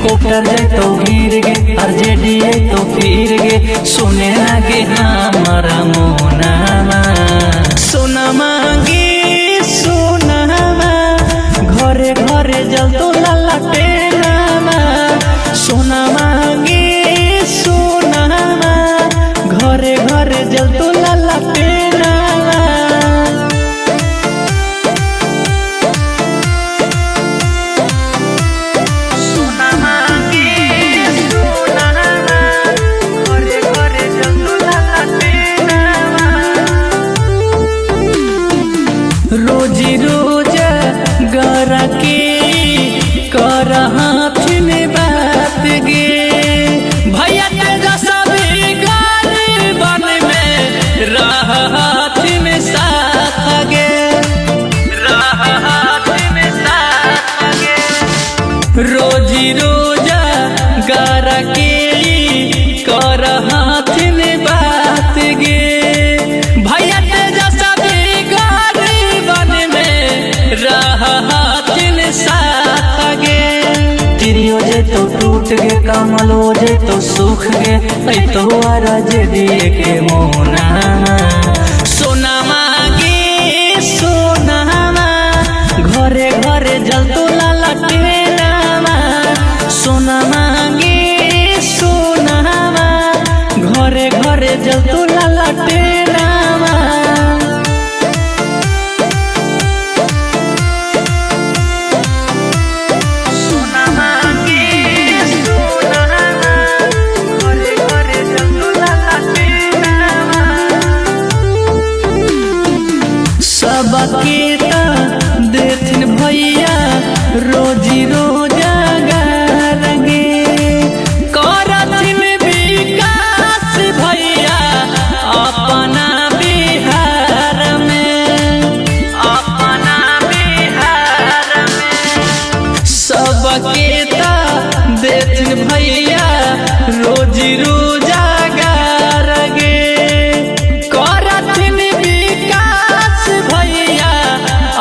helicopter जाए तो गिर गे आरजेडी तो फिर गे सुने लगे हमारा मोनामा सोनामा गे सोनामा घरे घरे जल तो लाला टेनामा सोनामा गे सोनामा घरे घरे जल तो लाला टेनामा सोनामा गे सोनामा घरे घरे जल तो लाला टेनामा रोजी रोजा गरा के कर हाथ में बात गे भैया तेजा सभी गाली बन में रह हाथ में साथ गे रह हाथ में साथ गे रोजी रोजा गरा के कर हाथ में बात गे भैया तेजा सभी गाली बन में रह हाथ में साथ गे तिरियो जे तो टूट गे कमल हो जे तो सुख गे ऐ तो आरजेडी के मोनामा सोनामा गे सोनामा घरे घरे जल तो लाला टेनामा सोनामा गे सोनामा घरे घरे जल तो लाला टेनामा सोनामा गे सोनामा घरे घरे जल तो लाला टेनामा सबके ता देथिन भैया रोजी रोजा गारगे करथिन विकास भैया अपना बिहार में अपना बिहार में सबके ता देथिन भैया रोजी रोजा गारगे करथिन विकास भैया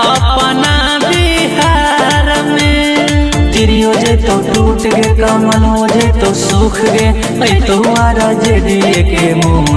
अपना बिहार में तिरियो जे तो टूट गे कमल हो जे तो सुख गे ऐ तो आरजेडी के मुँह